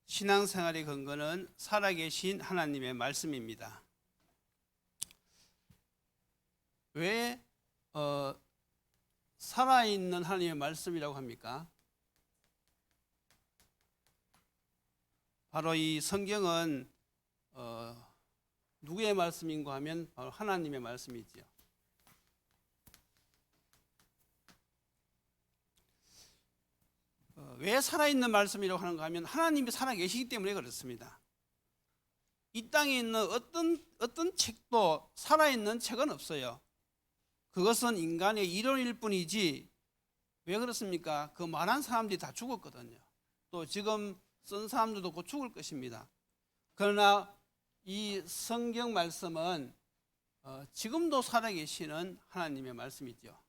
신앙생활의 근거는 살아계신 하나님의 말씀입니다. 왜 살아있는 하나님의 말씀이라고 합니까? 바로 이 성경은 누구의 말씀인가 하면 바로 하나님의 말씀이지요. 왜 살아있는 말씀이라고 하는가 하면 하나님이 살아계시기 때문에 그렇습니다. 이 땅에 있는 어떤 책도 살아있는 책은 없어요. 그것은 인간의 이론일 뿐이지. 왜 그렇습니까? 그 말한 사람들이 다 죽었거든요. 또 지금 쓴 사람들도 곧 죽을 것입니다. 그러나 이 성경 말씀은 지금도 살아계시는 하나님의 말씀이죠.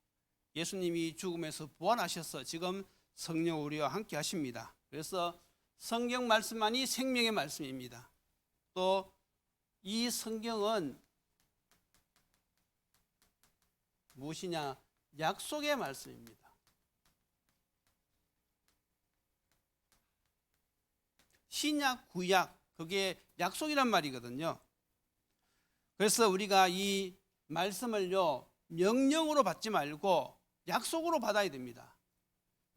예수님이 죽음에서 부활하셔서 지금 성령 우리와 함께 하십니다. 그래서 성경 말씀만이 생명의 말씀입니다. 또 이 성경은 무엇이냐? 약속의 말씀입니다. 신약, 구약, 그게 약속이란 말이거든요. 그래서 우리가 이 말씀을요, 명령으로 받지 말고 약속으로 받아야 됩니다.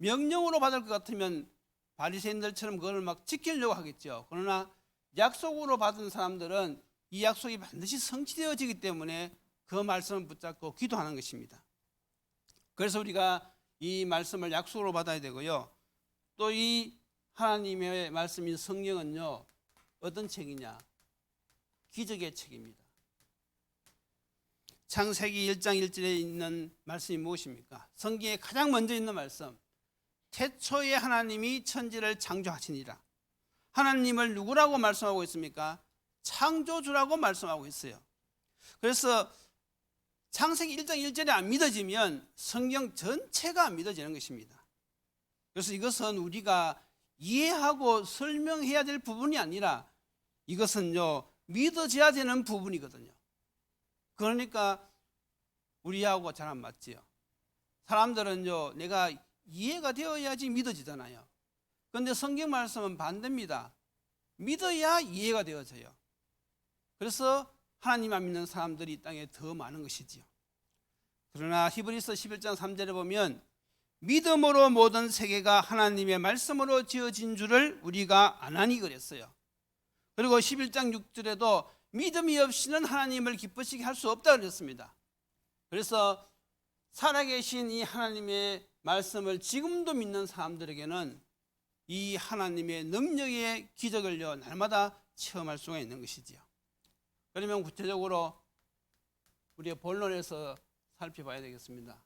명령으로 받을 것 같으면 바리새인들처럼 그걸 막 지키려고 하겠죠. 그러나 약속으로 받은 사람들은 이 약속이 반드시 성취되어지기 때문에 그 말씀을 붙잡고 기도하는 것입니다. 그래서 우리가 이 말씀을 약속으로 받아야 되고요. 또 이 하나님의 말씀인 성경은요, 어떤 책이냐? 기적의 책입니다. 창세기 1장 1절에 있는 말씀이 무엇입니까? 성경에 가장 먼저 있는 말씀. 태초에 하나님이 천지를 창조하시니라. 하나님을 누구라고 말씀하고 있습니까? 창조주라고 말씀하고 있어요. 그래서 창세기 1장 1절이 안 믿어지면 성경 전체가 안 믿어지는 것입니다. 그래서 이것은 우리가 이해하고 설명해야 될 부분이 아니라 이것은요, 믿어져야 되는 부분이거든요. 그러니까 우리하고 잘 안 맞지요. 사람들은요, 내가 이해가 되어야지 믿어지잖아요. 그런데 성경 말씀은 반대입니다. 믿어야 이해가 되어져요. 그래서 하나님 안 믿는 사람들이 이 땅에 더 많은 것이지요. 그러나 히브리서 11장 3절에 보면 믿음으로 모든 세계가 하나님의 말씀으로 지어진 줄을 우리가 아나니 그랬어요. 그리고 11장 6절에도 믿음이 없이는 하나님을 기쁘시게 할 수 없다 그랬습니다. 그래서 살아계신 이 하나님의 말씀을 지금도 믿는 사람들에게는 이 하나님의 능력의 기적을요, 날마다 체험할 수가 있는 것이지요. 그러면 구체적으로 우리가 본론에서 살펴봐야 되겠습니다.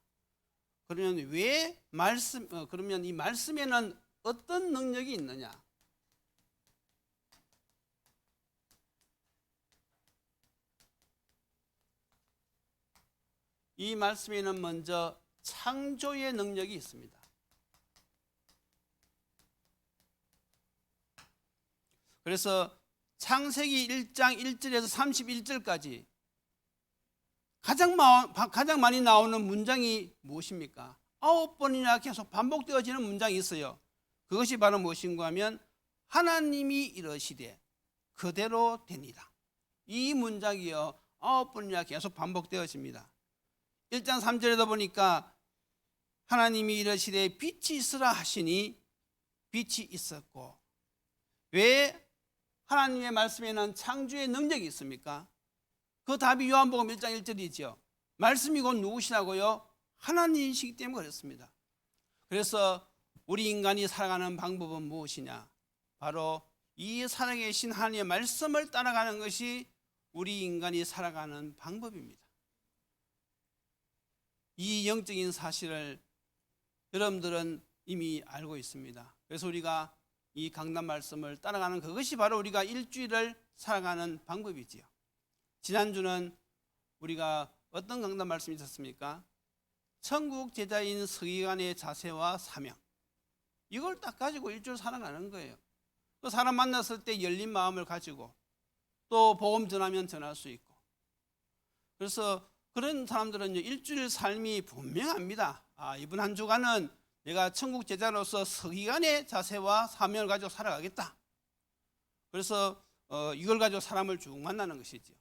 그러면 그러면 이 말씀에는 어떤 능력이 있느냐? 이 말씀에는 먼저 창조의 능력이 있습니다. 그래서 창세기 1장 1절에서 31절까지 가장 많이 나오는 문장이 무엇입니까? 9번이나 계속 반복되어지는 문장이 있어요. 그것이 바로 무엇인가 하면 하나님이 이러시되 그대로 되니라. 이 문장이요, 9번이나 계속 반복되어집니다. 1장 3절에도 보니까 하나님이 이러시되 빛이 있으라 하시니 빛이 있었고. 왜 하나님의 말씀에는 창조의 능력이 있습니까? 그 답이 요한복음 1장 1절이죠. 말씀이 곧 누구시라고요? 하나님이시기 때문에 그렇습니다. 그래서 우리 인간이 살아가는 방법은 무엇이냐? 바로 이 살아계신 하나님의 말씀을 따라가는 것이 우리 인간이 살아가는 방법입니다. 이 영적인 사실을 여러분들은 이미 알고 있습니다. 그래서 우리가 이 강단 말씀을 따라가는 그것이 바로 우리가 일주일을 살아가는 방법이지요. 지난주는 우리가 어떤 강단 말씀이 있었습니까? 천국 제자인 서기관의 자세와 사명, 이걸 딱 가지고 일주일 살아가는 거예요. 그 사람 만났을 때 열린 마음을 가지고 또 복음 전하면 전할 수 있고. 그래서 그런 사람들은 일주일 삶이 분명합니다. 이번 한 주간은 내가 천국 제자로서 서기관의 자세와 사명을 가지고 살아가겠다. 그래서 이걸 가지고 사람을 쭉 만나는 것이죠.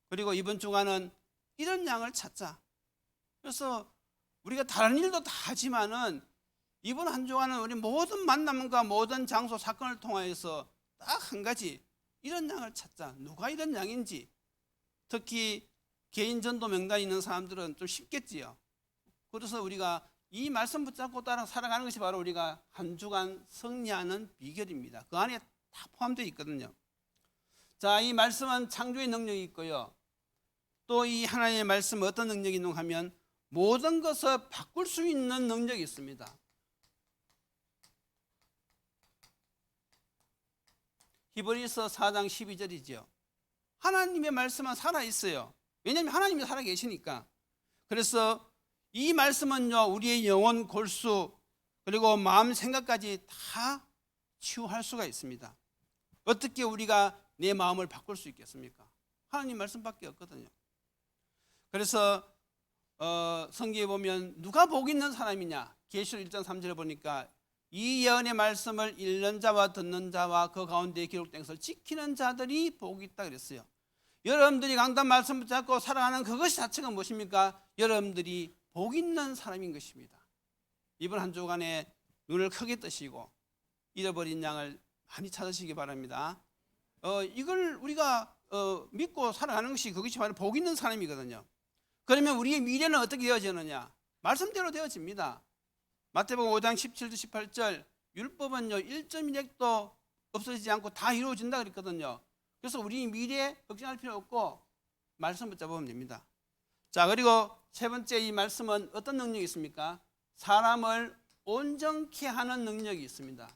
그리고 이번 주간은 이런 양을 찾자. 그래서 우리가 다른 일도 다 하지만은 이번 한 주간은 우리 모든 만남과 모든 장소 사건을 통하여서 딱 한 가지, 이런 양을 찾자. 누가 이런 양인지. 특히 개인 전도 명단이 있는 사람들은 좀 쉽겠지요. 그래서 우리가 이 말씀 붙잡고 따라 살아가는 것이 바로 우리가 한 주간 승리하는 비결입니다. 그 안에 다 포함되어 있거든요. 자, 이 말씀은 창조의 능력이 있고요. 또 이 하나님의 말씀은 어떤 능력이 있는가 하면 모든 것을 바꿀 수 있는 능력이 있습니다. 히브리서 4장 12절이죠. 하나님의 말씀은 살아있어요. 왜냐하면 하나님이 살아계시니까. 그래서 이 말씀은요, 우리의 영혼, 골수, 그리고 마음, 생각까지 다 치유할 수가 있습니다. 어떻게 우리가 내 마음을 바꿀 수 있겠습니까? 하나님 말씀밖에 없거든요. 그래서 성경에 보면 누가 복 있는 사람이냐, 계시록 1장 3절에 보니까 이 예언의 말씀을 읽는 자와 듣는 자와 그 가운데 기록된 것을 지키는 자들이 복이 있다 그랬어요. 여러분들이 강단 말씀 붙잡고 살아가는 그것이 자체가 무엇입니까? 여러분들이 복 있는 사람인 것입니다. 이번 한 주간에 눈을 크게 뜨시고 잃어버린 양을 많이 찾으시기 바랍니다. 이걸 우리가 믿고 살아가는 것이, 그것이 바로 복 있는 사람이거든요. 그러면 우리의 미래는 어떻게 되어지느냐? 말씀대로 되어집니다. 마태복음 5장 17절 18절 율법은요 1.1획도 없어지지 않고 다 이루어진다 그랬거든요. 그래서 우리 미래에 걱정할 필요 없고 말씀 붙잡으면 됩니다. 자, 그리고 세 번째, 이 말씀은 어떤 능력이 있습니까? 사람을 온전케 하는 능력이 있습니다.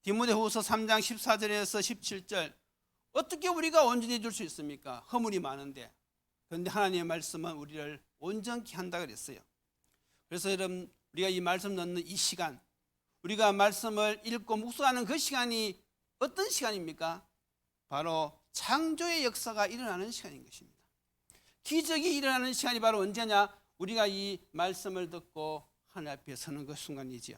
디모데후서 3장 14절에서 17절 어떻게 우리가 온전히 해줄 수 있습니까? 허물이 많은데. 그런데 하나님의 말씀은 우리를 온전케 한다 그랬어요. 그래서 여러분, 우리가 이 말씀 넣는 이 시간, 우리가 말씀을 읽고 묵상하는 그 시간이 어떤 시간입니까? 바로 창조의 역사가 일어나는 시간인 것입니다. 기적이 일어나는 시간이 바로 언제냐? 우리가 이 말씀을 듣고 하나님 앞에 서는 그 순간이지요.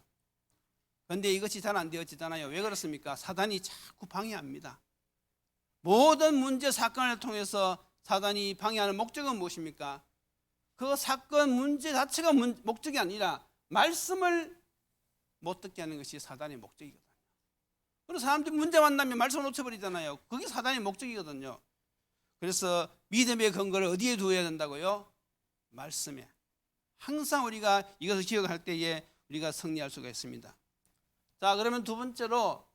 그런데 이것이 잘 안 되어지잖아요. 왜 그렇습니까? 사단이 자꾸 방해합니다. 모든 문제 사건을 통해서 사단이 방해하는 목적은 무엇입니까? 그 사건 문제 자체가 목적이 아니라 말씀을 못 듣게 하는 것이 사단의 목적이거든요. 그래서 사람들이 문제 만나면 말씀을 놓쳐버리잖아요. 그게 사단의 목적이거든요. 그래서 믿음의 근거를 어디에 두어야 된다고요? 말씀에. 항상 우리가 이것을 기억할 때에 우리가 승리할 수가 있습니다. 자, 그러면 두 번째로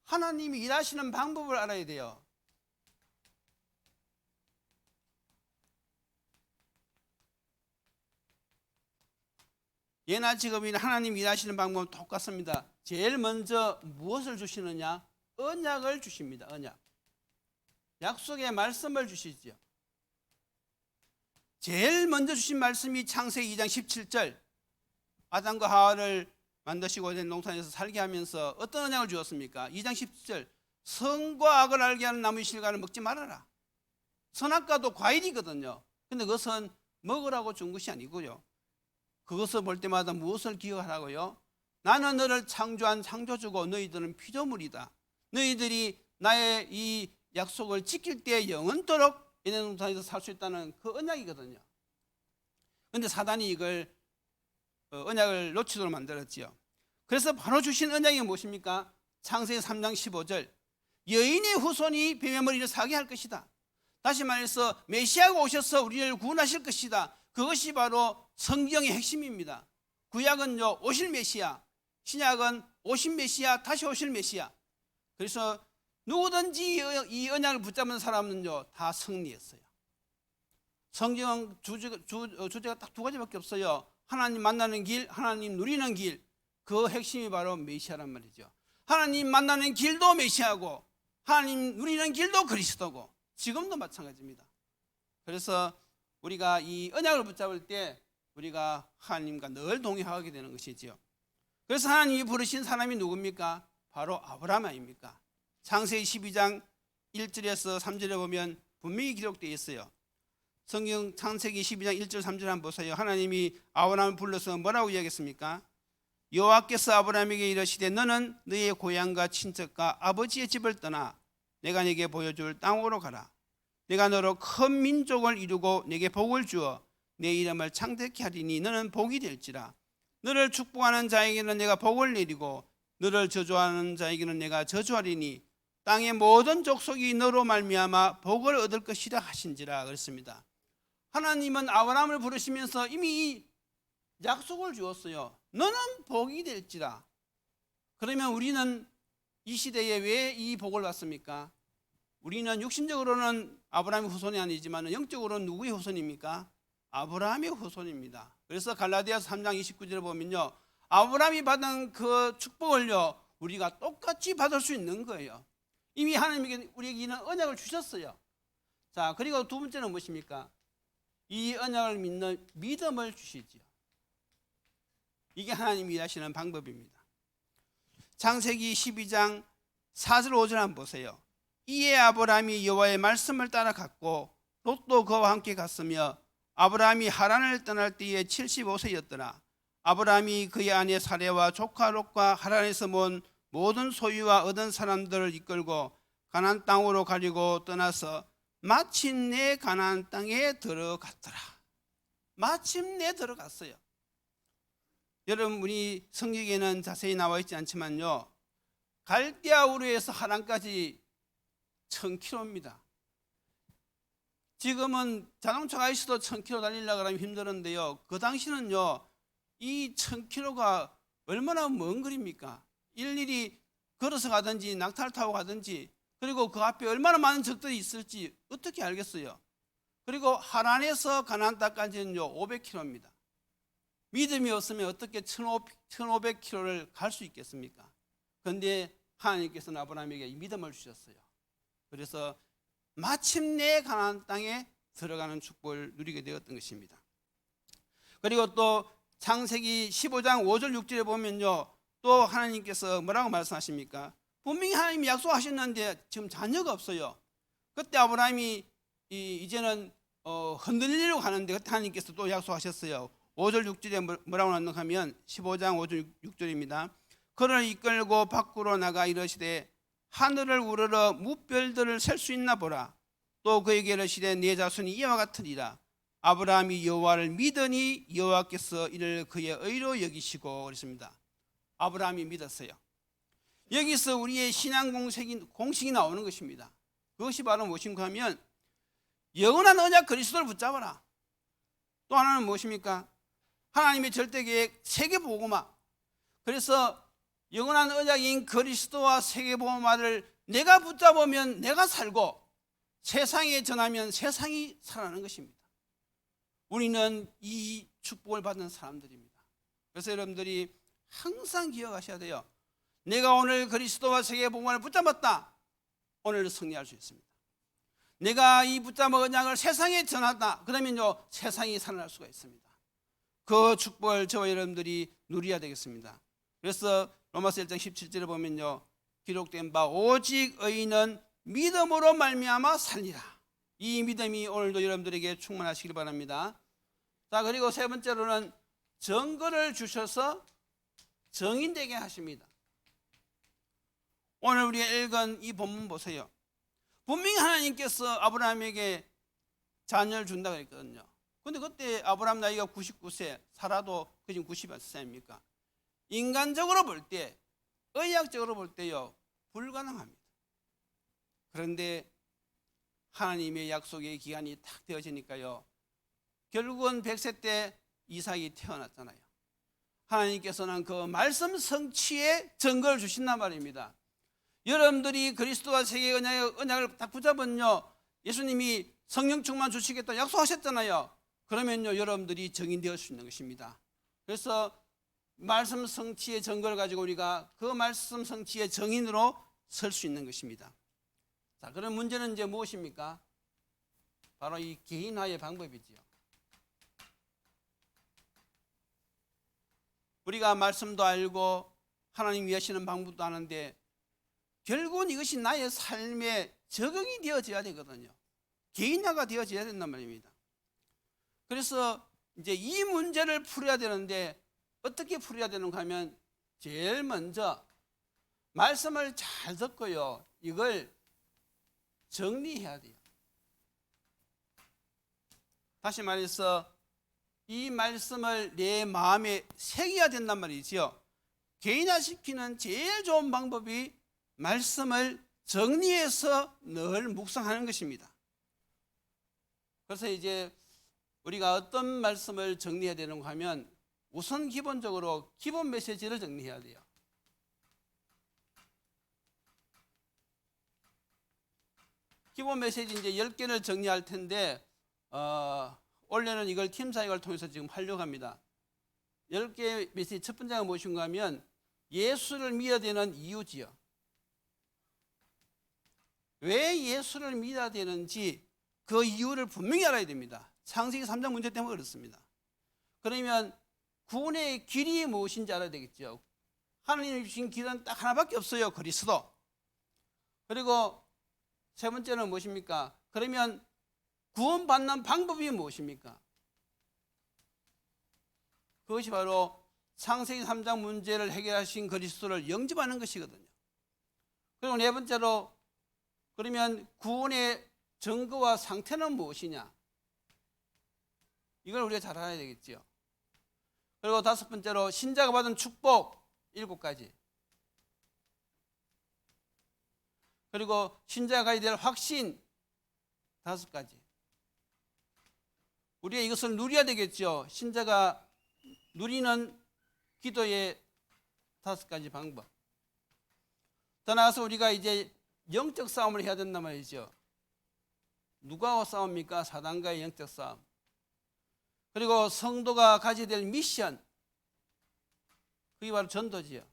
하나님이 일하시는 방법을 알아야 돼요. 예나 지금이나 하나님 일하시는 방법은 똑같습니다. 제일 먼저 무엇을 주시느냐? 언약을 주십니다. 언약. 약속의 말씀을 주시죠. 제일 먼저 주신 말씀이 창세기 2장 17절. 아담과 하와를 만드시고 된 동산에서 살게 하면서 어떤 언약을 주었습니까? 2장 17절. 선과 악을 알게 하는 나무의 실과를 먹지 말아라. 선악과도 과일이거든요. 근데 그것은 먹으라고 준 것이 아니고요. 그것을 볼 때마다 무엇을 기억하라고요? 나는 너를 창조한 창조주고 너희들은 피조물이다. 너희들이 나의 이 약속을 지킬 때 영원토록 에덴 동산에서 살 수 있다는 그 언약이거든요. 그런데 사단이 이걸 언약을 놓치도록 만들었지요. 그래서 바로 주신 언약이 무엇입니까? 창세기 3장 15절. 여인의 후손이 뱀의 머리를 사게 할 것이다. 다시 말해서 메시아가 오셔서 우리를 구원하실 것이다. 그것이 바로 성경의 핵심입니다. 구약은요 오실 메시아, 신약은 오신 메시아, 다시 오실 메시아. 그래서 누구든지 이 언약을 붙잡은 사람은요 다 승리했어요. 성경 주제가 딱 두 가지밖에 없어요. 하나님 만나는 길, 하나님 누리는 길. 그 핵심이 바로 메시아란 말이죠. 하나님 만나는 길도 메시아고 하나님 누리는 길도 그리스도고 지금도 마찬가지입니다. 그래서 우리가 이 언약을 붙잡을 때 우리가 하나님과 늘 동행하게 되는 것이지요. 그래서 하나님이 부르신 사람이 누굽니까? 바로 아브라함 아닙니까? 창세기 12장 1절에서 3절에 보면 분명히 기록되어 있어요. 성경 창세기 12장 1절 3절 한번 보세요. 하나님이 아브라함을 불러서 뭐라고 이야기했습니까? 여호와께서 아브라함에게 이르시되 너는 너의 고향과 친척과 아버지의 집을 떠나 내가 네게 보여줄 땅으로 가라. 내가 너로 큰 민족을 이루고 네게 복을 주어 내 이름을 창대케 하리니 너는 복이 될지라. 너를 축복하는 자에게는 내가 복을 내리고 너를 저주하는 자에게는 내가 저주하리니 땅의 모든 족속이 너로 말미암아 복을 얻을 것이라 하신지라 그랬습니다. 하나님은 아브라함을 부르시면서 이미 이 약속을 주었어요. 너는 복이 될지라. 그러면 우리는 이 시대에 왜 이 복을 받습니까? 우리는 육신적으로는 아브라함의 후손이 아니지만 영적으로는 누구의 후손입니까? 아브라함의 후손입니다. 그래서 갈라디아서 3장 29절에 보면요, 아브라함이 받은 그 축복을요 우리가 똑같이 받을 수 있는 거예요. 이미 하나님께 우리에게는 언약을 주셨어요. 자, 그리고 두 번째는 무엇입니까? 이 언약을 믿는 믿음을 주시지요. 이게 하나님이 일하시는 방법입니다. 창세기 12장 4절 5절 한번 보세요. 이에 아브라함이 여호와의 말씀을 따라갔고 롯도 그와 함께 갔으며 아브라함이 하란을 떠날 때에 75세였더라. 아브라함이 그의 아내 사레와 조카 롯과 하란에서 모은 모든 소유와 얻은 사람들을 이끌고 가나안 땅으로 가려고 떠나서 마침내 가나안 땅에 들어갔더라. 마침내 들어갔어요. 여러분, 우리 성경에는 자세히 나와 있지 않지만요, 갈대아 우르에서 하란까지 1000km입니다. 지금은 자동차가 있어도 1000km 달리려고 하면 힘들었는데요, 그 당시는요 이 1000km가 얼마나 먼 거리입니까? 일일이 걸어서 가든지 낙타를 타고 가든지, 그리고 그 앞에 얼마나 많은 적들이 있을지 어떻게 알겠어요? 그리고 하란에서 가나안 땅까지는요 500km입니다. 믿음이 없으면 어떻게 1500km를 갈 수 있겠습니까? 그런데 하나님께서는 아브라함에게 믿음을 주셨어요. 그래서 마침내 가나안 땅에 들어가는 축복을 누리게 되었던 것입니다. 그리고 또 창세기 15장 5절 6절에 보면요, 또 하나님께서 뭐라고 말씀하십니까? 분명히 하나님이 약속하셨는데 지금 자녀가 없어요. 그때 아브라함이 이제는 흔들리려고 하는데 그때 하나님께서 또 약속하셨어요. 5절 6절에 뭐라고 나왔는가 하면 15장 5절 6절입니다. 그를 이끌고 밖으로 나가 이르시되 하늘을 우러러 무별들을 셀 수 있나 보라. 또 그에게 이르시되 네 자손이 이와 같으리라. 아브라함이 여호와를 믿으니 여호와께서 이를 그의 의로 여기시고 그랬습니다. 아브라함이 믿었어요. 여기서 우리의 신앙 공식이 나오는 것입니다. 그것이 바로 무엇인가 하면 영원한 언약 그리스도를 붙잡아라. 또 하나는 무엇입니까? 하나님의 절대계획 세계복음화. 그래서 영원한 언약인 그리스도와 세계복음화를 내가 붙잡으면 내가 살고 세상에 전하면 세상이 살아나는 것입니다. 우리는 이 축복을 받는 사람들입니다. 그래서 여러분들이 항상 기억하셔야 돼요. 내가 오늘 그리스도와 세계복음화를 붙잡았다. 오늘 승리할 수 있습니다. 내가 이 붙잡은 언약을 세상에 전하다. 그러면요 세상이 살아날 수가 있습니다. 그 축복을 저와 여러분들이 누려야 되겠습니다. 그래서 로마서 1장 17절에 보면요, 기록된 바 오직 의인은 믿음으로 말미암아 살리라. 이 믿음이 오늘도 여러분들에게 충만하시길 바랍니다. 자, 그리고 세 번째로는 증거를 주셔서 정인되게 하십니다. 오늘 우리가 읽은 이 본문 보세요. 분명히 하나님께서 아브라함에게 자녀를 준다고 했거든요. 그런데 그때 아브라함 나이가 99세, 사라도 그 지금 90세입니까? 인간적으로 볼 때, 의학적으로 볼 때요 불가능합니다. 그런데 하나님의 약속의 기한이 탁 되어지니까요, 결국은 100세 때 이삭이 태어났잖아요. 하나님께서는 그 말씀 성취의 증거를 주신단 말입니다. 여러분들이 그리스도와 세계 언약을 딱 붙잡은요, 예수님이 성령 충만 주시겠다 약속하셨잖아요. 그러면요 여러분들이 증인되어 수 있는 것입니다. 그래서 말씀 성취의 증거를 가지고 우리가 그 말씀 성취의 증인으로 설 수 있는 것입니다. 자, 그럼 문제는 이제 무엇입니까? 바로 이 개인화의 방법이지요. 우리가 말씀도 알고 하나님 위하시는 방법도 아는데 결국은 이것이 나의 삶에 적응이 되어져야 되거든요. 개인화가 되어져야 된단 말입니다. 그래서 이제 이 문제를 풀어야 되는데 어떻게 풀어야 되는가 하면 제일 먼저 말씀을 잘 듣고요, 이걸 정리해야 돼요. 다시 말해서 이 말씀을 내 마음에 새겨야 된단 말이지요. 개인화시키는 제일 좋은 방법이 말씀을 정리해서 늘 묵상하는 것입니다. 그래서 이제 우리가 어떤 말씀을 정리해야 되는가 하면 우선 기본적으로 기본 메시지를 정리해야 돼요. 기본 메시지 이제 10개를 정리할 텐데 원래는 이걸 팀 사역을 통해서 지금 하려고 합니다. 10개 메시지 첫 번째가 무엇인가 하면 예수를 믿어야 되는 이유지요. 왜 예수를 믿어야 되는지 그 이유를 분명히 알아야 됩니다. 창세기 3장 문제 때문에 그렇습니다. 그러면 구원의 길이 무엇인지 알아야 되겠죠. 하나님이 주신 길은 딱 하나밖에 없어요. 그리스도. 그리고 세 번째는 무엇입니까? 그러면 구원받는 방법이 무엇입니까? 그것이 바로 창세기 3장 문제를 해결하신 그리스도를 영접하는 것이거든요. 그리고 네 번째로 그러면 구원의 증거와 상태는 무엇이냐? 이걸 우리가 잘 알아야 되겠죠. 그리고 다섯 번째로 신자가 받은 축복 7가지. 그리고 신자가 가야 될 확신 5가지. 우리가 이것을 누려야 되겠죠. 신자가 누리는 기도의 5가지 방법. 더 나아가서 우리가 이제 영적 싸움을 해야 된단 말이죠. 누구하고 싸웁니까? 사단과의 영적 싸움. 그리고 성도가 가져야 될 미션, 그게 바로 전도지요.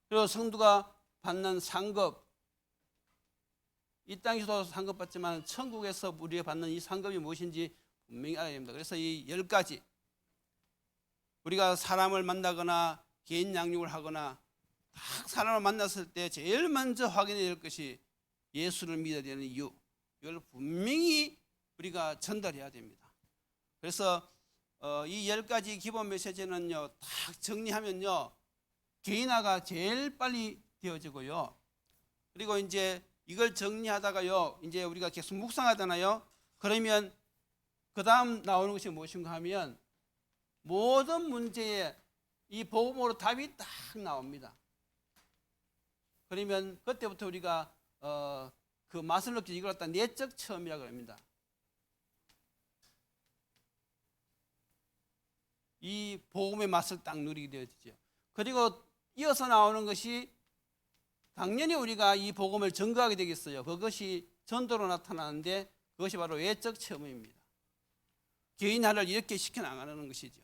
그리고 성도가 받는 상급, 이 땅에서도 상급 받지만 천국에서 우리가 받는 이 상급이 무엇인지 분명히 알아야 됩니다. 그래서 이 10가지, 우리가 사람을 만나거나 개인 양육을 하거나 딱 사람을 만났을 때 제일 먼저 확인해야 될 것이 예수를 믿어야 되는 이유, 이걸 분명히 우리가 전달해야 됩니다. 그래서 이 10가지 기본 메시지는요, 딱 정리하면요, 개인화가 제일 빨리 되어지고요. 그리고 이제 이걸 정리하다가요, 이제 우리가 계속 묵상하잖아요. 그러면 그 다음 나오는 것이 무엇인가 하면 모든 문제에 이 복음으로 답이 딱 나옵니다. 그러면 그때부터 우리가 그 맛을 느끼지, 이걸 갖다 내적 체험이라고 합니다. 이 복음의 맛을 딱 누리게 되어지죠. 그리고 이어서 나오는 것이 당연히 우리가 이 복음을 증거하게 되겠어요. 그것이 전도로 나타나는데 그것이 바로 외적 체험입니다. 개인화를 이렇게 시켜나가는 것이죠.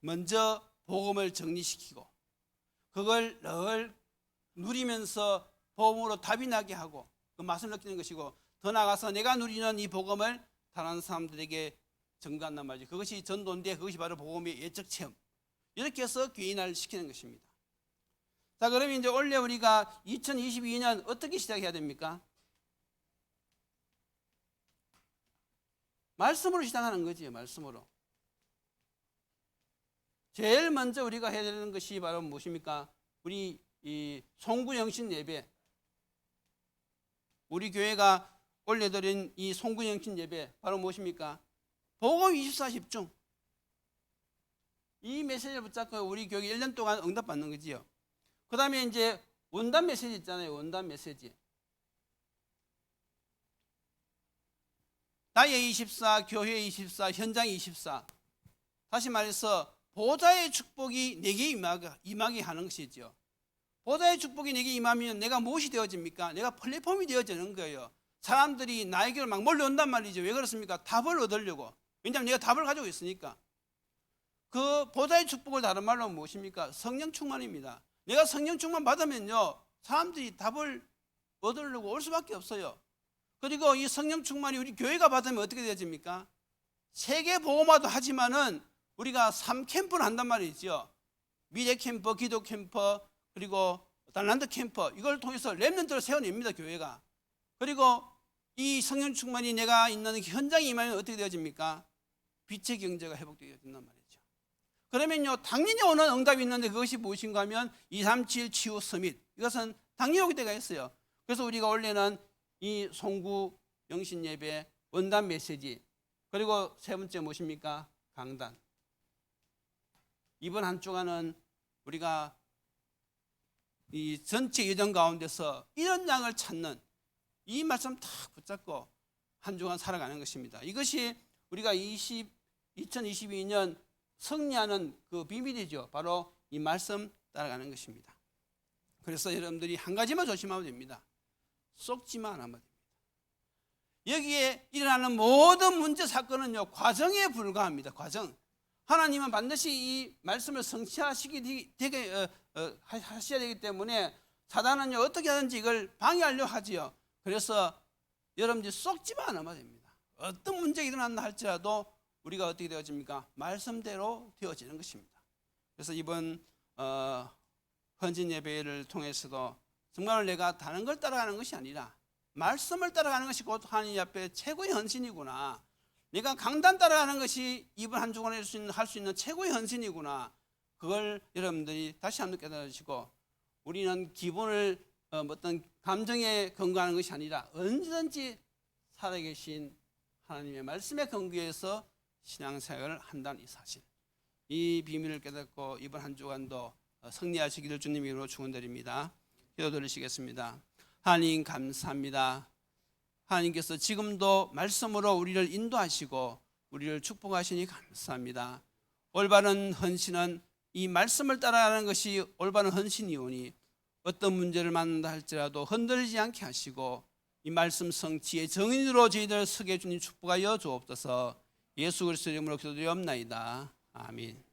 먼저 복음을 정리시키고 그걸 늘 누리면서 복음으로 답이 나게 하고 그 맛을 느끼는 것이고, 더 나아가서 내가 누리는 이 복음을 다른 사람들에게 증거한단 말이죠. 그것이 전도인데 그것이 바로 복음의 외적 체험. 이렇게 해서 개인화를 시키는 것입니다. 자, 그러면 이제 원래 우리가 2022년 어떻게 시작해야 됩니까? 말씀으로 시작하는 거지, 말씀으로. 제일 먼저 우리가 해야 되는 것이 바로 무엇입니까? 우리 이 송구영신 예배, 우리 교회가 올려드린 이 송구영신 예배 바로 무엇입니까? 복음 24 집중. 이 메시지를 붙잡고 우리 교회 1년 동안 응답받는 거지요. 그 다음에 이제 원단 메시지 있잖아요. 원단 메시지. 나의 24, 교회 24, 현장 24. 다시 말해서 보좌의 축복이 내게 임하게 하는 것이죠. 보좌의 축복이 내게 임하면 내가 무엇이 되어집니까? 내가 플랫폼이 되어지는 거예요. 사람들이 나에게로 막 몰려온단 말이죠. 왜 그렇습니까? 답을 얻으려고. 왜냐하면 내가 답을 가지고 있으니까. 그 보좌의 축복을 다른 말로 무엇입니까? 성령 충만입니다. 내가 성령 충만 받으면요, 사람들이 답을 얻으려고 올 수밖에 없어요. 그리고 이 성령 충만이 우리 교회가 받으면 어떻게 되어집니까? 세계 보호마도 하지만은 우리가 3캠프를 한단 말이죠. 미래 캠프, 기도 캠프, 그리고 달란트 캠프, 이걸 통해서 렘넌트를 세워냅니다, 교회가. 그리고 이 성령 충만이 내가 있는 현장에 임하면 어떻게 되어집니까? 빛의 경제가 회복되어진단 말이죠. 그러면요, 당연히 오는 응답이 있는데 그것이 무엇인가 하면 237 치유 서밋, 이것은 당연히 오게 때가 있어요. 그래서 우리가 원래는 이 송구 영신 예배, 원단 메시지, 그리고 세 번째 무엇입니까? 강단. 이번 한 주간은 우리가 이 전체 예정 가운데서 이런 양을 찾는 이 말씀 다 붙잡고 한 주간 살아가는 것입니다. 이것이 우리가 2022년 승리하는 그 비밀이죠. 바로 이 말씀 따라가는 것입니다. 그래서 여러분들이 한 가지만 조심하면 됩니다. 속지만 않으면 됩니다. 여기에 일어나는 모든 문제 사건은요, 과정에 불과합니다. 과정. 하나님은 반드시 이 말씀을 성취하셔야 되기 때문에 사단은요, 어떻게 하든지 이걸 방해하려고 하지요. 그래서 여러분들이 속지만 않으면 됩니다. 어떤 문제가 일어난다 할지라도 우리가 어떻게 되어집니까? 말씀대로 되어지는 것입니다. 그래서 이번 헌신 예배를 통해서도 정말 내가 다른 걸 따라가는 것이 아니라 말씀을 따라가는 것이 곧 하나님 앞에 최고의 헌신이구나. 내가 강단 따라가는 것이 이번 한 주간에 할 수 있는 최고의 헌신이구나. 그걸 여러분들이 다시 한번 깨달으시고, 우리는 기본을 어떤 감정에 근거하는 것이 아니라 언제든지 살아계신 하나님의 말씀에 근거해서 신앙생활을 한다는 이 사실, 이 비밀을 깨닫고 이번 한 주간도 승리하시기를 주님 이름으로 축원드립니다. 기도드리시겠습니다. 하나님 감사합니다. 하나님께서 지금도 말씀으로 우리를 인도하시고 우리를 축복하시니 감사합니다. 올바른 헌신은 이 말씀을 따라가는 것이 올바른 헌신이오니 어떤 문제를 만난다 할지라도 흔들리지 않게 하시고 이 말씀 성취의 정인으로 저희들 서게 주님 축복하여 주옵소서. 예수 그리스도 이름으로 기도드리옵나이다. 아멘.